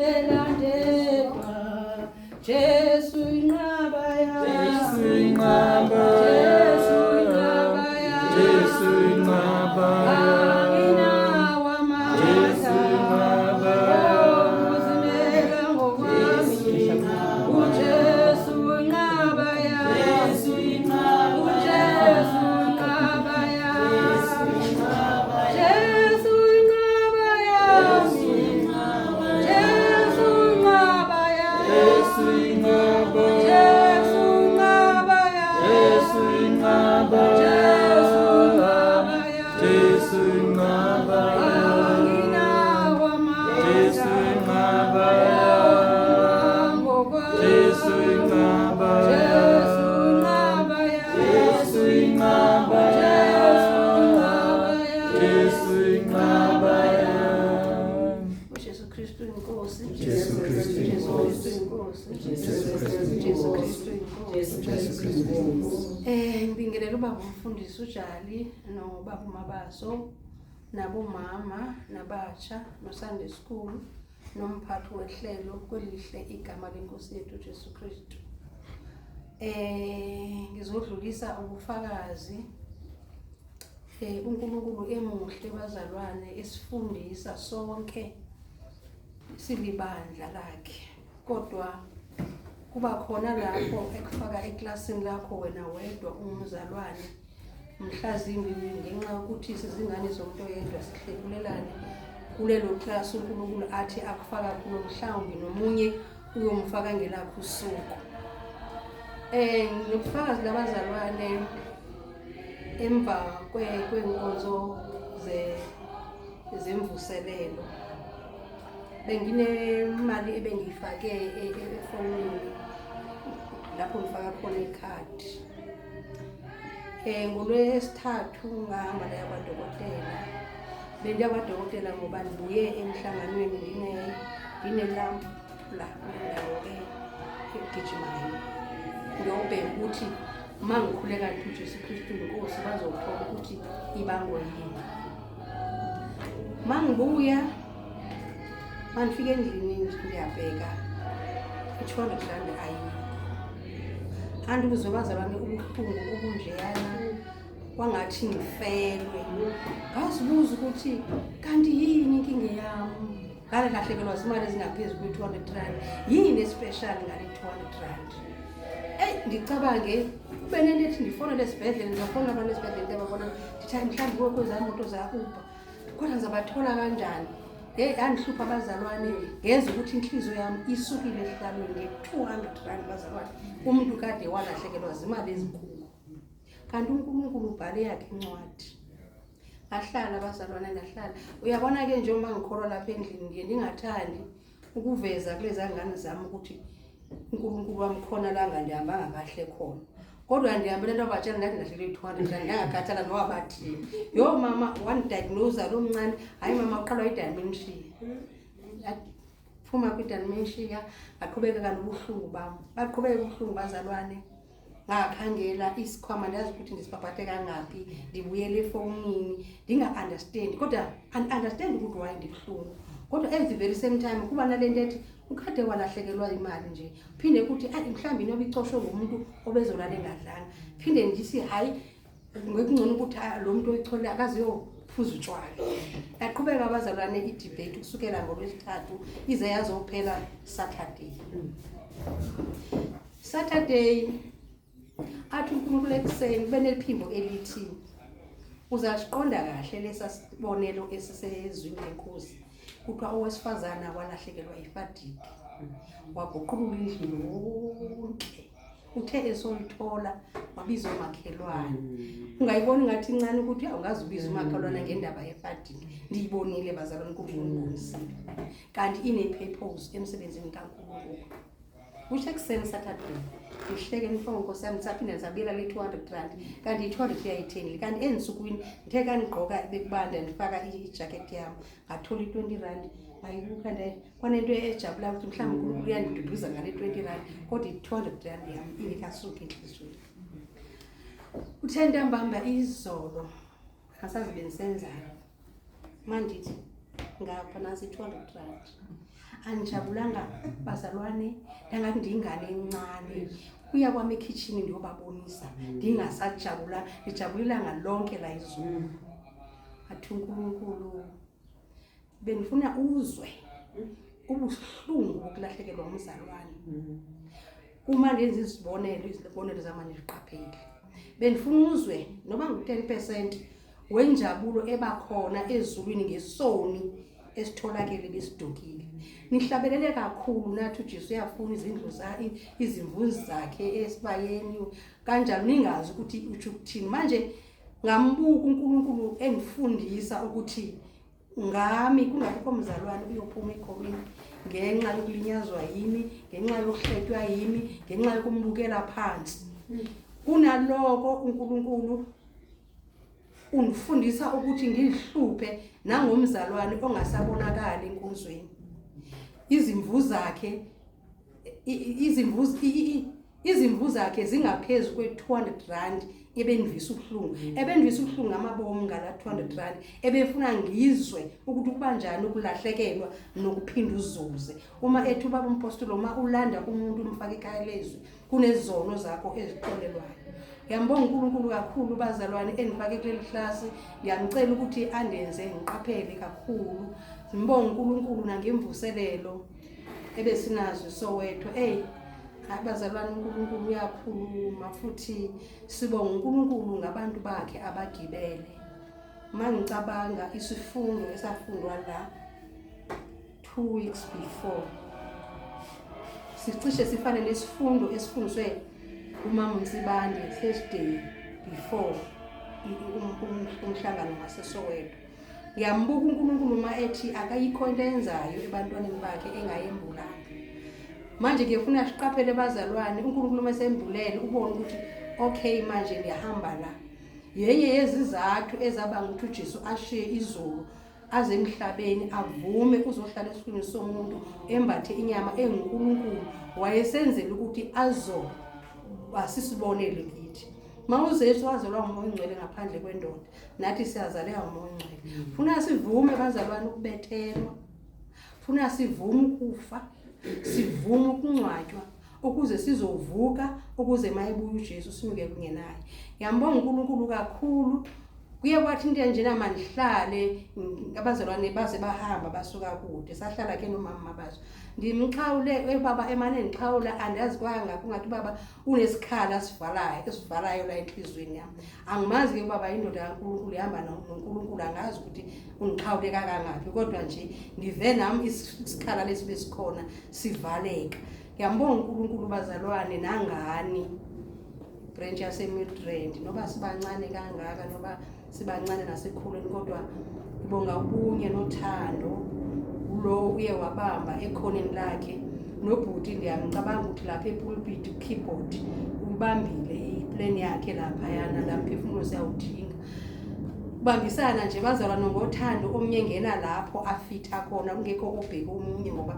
Jesu inqabaya, Jesu inqabaya, Jesu inqabaya, anginawo amandla, ukuzimela ngokwami. uJesu inqabaya, uJesu inqabaya, Jesu inqabaya, Jesu inqabaya, Jesu inqabaya, Jesu inqabaya, Jesu inqabaya, Jesu inqabaya, Jesu inqabaya, Jesu inqabaya, anginawo amandla, Jesu inqabaya, Jesu inqabaya, Jesu inqabaya, Jesu inqabaya. uJesu Kristu inkosi, Jesu Kristu Jesu inkosi. Kristu inkosi, Jesu Kristu Jesu inkosi. Kristu inkosi. Jesu Kristu inkosi. Ngibingelela ubaba umfundisi uJali nobaba uMabaso nabomama nabatsha noSunday School nomphathi wehlelo kwelihle igama lenkosi yethu Jesu Kristu. Ngizodlulisa ubufakazi uNkulunkulu emuhle bazalwane esifundisa sonke silibandla lakhe, kodwa kuba khona lapho ekufaka eklasini lakho wena wedwa umzalwane mhlazimbi ngenxa yokuthi sizingane zomuntu oyedwa sihlelulelane kulelo class uNkulunkulu athi akufaka kulo, mhlawumbe nomunye uyomfaka ngelakho usuku. Ngibufakazi labazalwane emva kwenkonzo zemvuselelo benginemali ebengiyifake efonini lapho ngifaka khona ikhadi. NgoLwesithathu ngahamba la kwadokotela. Bendiya kwadokotela ngoba ndibuye emhlanganweni nginelampu la ndawo egijimayo. Ngiyobheka ukuthi uma ngikhuleka kanti uJesu Kristu inkosi bazothola ukuthi ibangwe yini. Uma ngibuya ngifike endlini ngiyabheka i-200 ayikho. Kanti kuzobazalwane ubuhlungu obunjeyana kwangathi ngifelwe. Ngazibuza ukuthi kanti yini inkinga yami? Ngale lahlekelwa izimali ezingaphezulu kwe-200 yini especial ngale 200? Ngicabange kube nento ethi ndifonele esibhedlela, ngizofona abantu esibhedlela ababona ndithi mhlawumbe kwezaa moto za-Uber, kodwa ngizabathola kanjani? Andihlupha abazalwane, ngenza ukuthi inhliziyo yami isukile ehlalweni nge-200 bazalwane. Umuntu kade walahlekelwa zimali ezinkulu, kanti uNkulunkulu ubhale yakhe incwadi. Ngahlala abazalwane, ngahlala. Uyabona-ke njengoba ngikholwa lapha endlini ngiye ndingathandi ukuveza kulezi ngane zami ukuthi uNkulunkulu wami khona la ngandihambanga kahle khona, kodwa ndihambele into abatshela ngathi ndahlelwe 200 ngangakhathala noba bathini. Yo mama wandidiagnose lo mncane, hayi mama uqalwa i-dementia. Phuma kwi-dementia aqhubeka kanti ubuhlungu bami baqhubeka ubuhlungu bazalwane. Ngakhangela isikhwama ndazi ukuthi ndisipaphathe kangaphi, ndibuyele efonini ndinga-understand, kodwa understand ukuthi why ndibuhlungu, kodwa at the very same time kuba nalento ethi ukade walahlekelwa imali nje, phinde ukuthi mhlawumbe inoba icoshwe ngumuntu obezolala engadlanga, phinde ndithi hayi ngekungcono ukuthi lo muntu oyicholile akaziyophuza utshwala. Yaqhubeka abazalwane i-debate kusukela ngoLwesithathu ize yazophela Saturday athi uNkulunkulu ekuseni beneliphimbo elithi uzasiqonda kahle lesasibonelo esisezwini lenkosi. Kuthiwa owesifazana walahlekelwa ifadiki, waguqulula indlu yonke, uthe esolithola wabiza umakhelwane. Ungayiboni ngathi incane ukuthi awungazi ubiza umakhelwane ngendaba yefadiki. Ndiyibonile bazalwane kuNkulunkulu, kanti ine-purpose emsebenzini kaNkulunkulu. Kusho ekuseni Saturday ngihleke ngifonga Nkosi yami saphinde ngisabuyela le 200 kanti i-200 yayithengile, kanti ensukwini ngithe kanigqoka bekubanda ndifaka ijacket yami ngathola i-20 ngayibuka kwanento ejabula ukuthi mhlawumbe uNkulunkulu uyandiduduza ngale 20 kodwa i-200 yami ingekasuki enhliziyweni. Uthe ntambama izolo ngasazi bensenzani mandithi ngapha nasi 200 anijabulanga bazalwane ndangathi ndingane encane kuya kwami ekitchen ndiyobabonisa ndingasajabula ndijabulilanga lonke la izulu athi uNkulunkulu benifuna uzwe ubuhlungu bokulahlekelwa umzalwane uma ndenza izibonelo zamanje ziqaphele benifuna uzwe noba ngu10% wenjabulo ebakhona ezulwini ngesoni esitholakele besidukile nihlabelele kakhulu nathi uJesu uyafuna izimvuzi zakhe esibayeni kanjalo ningazi ukuthi uthi ukuthini manje ngambuka uNkulunkulu engifundisa ukuthi ngami kungakho umzalwane uyophuma ekhomini ngenxa yokulinyazwa yimi ngenxa yokuhletywa yimi ngenxa yokumbukela phansi kunaloko uNkulunkulu ungifundisa ukuthi ngihluphe nangomzalwane ongasabonakala enkonzweni izimvu zakhe zingaphezulu kwe200 ebenivisa ubuhlungu amabomu ngala 200 ebefuna ngizwe ukuthi kubanjani ukulahlekelwa nokuphinda uzuze uma ethi ubaba umpostoli uma ulanda umuntu umfaka ekhaya lezwi kunezono zakho eziqolelwayo ngiyambonga uNkulunkulu kakhulu bazalwane enifake kuleli klasi ngiyamcela ukuthi andenze ngiqaphele kakhulu simbonga uNkulunkulu nangemvuselelo ebesinazo Soweto abazalwane uNkulunkulu uyakhuluma futhi sibonga uNkulunkulu ngabantu bakhe abagibele mangicabanga isifundo esafundwa la 2 weeks before sicishe sifane nesifundo esifundiswe uMama Msibande Thursday before umhlangano ngaseSoweto ngiyambuka uNkulunkulu uma ethi akayikho into enzayo ebantwaneni bakhe engayembulanga manje ngiyafuna siqaphele bazalwane uNkulunkulu mesembulele ubone ukuthi okay manje ngiyahamba la yenye yezizathu ezabanga ukuthi uJesu ashiye izulu aze emhlabeni avume uzohlala esifundweni somuntu embathe inyama enguNkulunkulu wayesenzela ukuthi asisibonele kithi mawuzesu wazelwa umoya ongcwele ngaphandle kwendoda nathi siyazaleka umoya ongcwele funa sivume bazalwane ukubethelwa funa sivume ukufa sivume ukungcwatywa ukuze sizovuka ukuze mayebuya uJesu sinuke kunye naye ngiyambonga uNkulunkulu kakhulu kuye kwathi into njena manihlale abazalwane baze bahamba basuka kude sahlala ke nomama mabazo ndimxhawule baba emane nixhawula andazi kwanga kungathi baba unesikhala esivalayo la enhlizweni yami angimazi ke baba indoda kaNkulunkulu ihamba noNkulunkulu angazi ukuthi ungixhawule kangangaphi kodwa nje ndive nami isikhala lesibesikhona sivaleka ngiyambonga uNkulunkulu bazalwane nangani branch yaseMidrand noba sibancane kangaka noba sibancane nasekhuleni kodwa ngibonga ubunye nothando lo uye wabamba ekhoneni lakhe nobhuti ndiyamcabanga ukuthi lapha epulpit keyboard ubambile iplan yakhe lapha yana la mphefumulo siyawudinga ubambisana nje bazalwane ngothando omnye ngena lapho afitha khona kungekho obheka omunye ngoba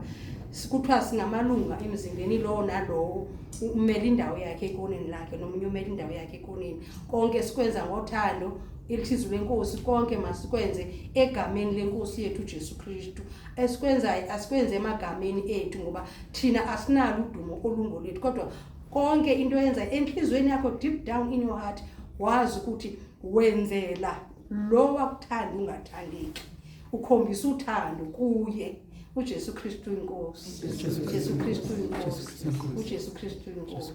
sikuthiwa singamalunga emzimbeni lo nalo umele indawo yakhe ekoneni lakhe nomunye umele indawo yakhe ekoneni konke sikwenza ngothando ilithizwe lenkosi konke masikwenze egameni lenkosi yethu Jesu Kristu esikwenzayo asikwenze emagameni ethu ngoba thina asinalo udumo olungolethu kodwa konke into yenza enhlizweni yakho deep down in your heart wazi ukuthi wenzela lo wakuthanda ungathandeki ukhombisa uthando kuye uJesu Kristu inkosi uJesu Kristu inkosi uJesu Kristu inkosi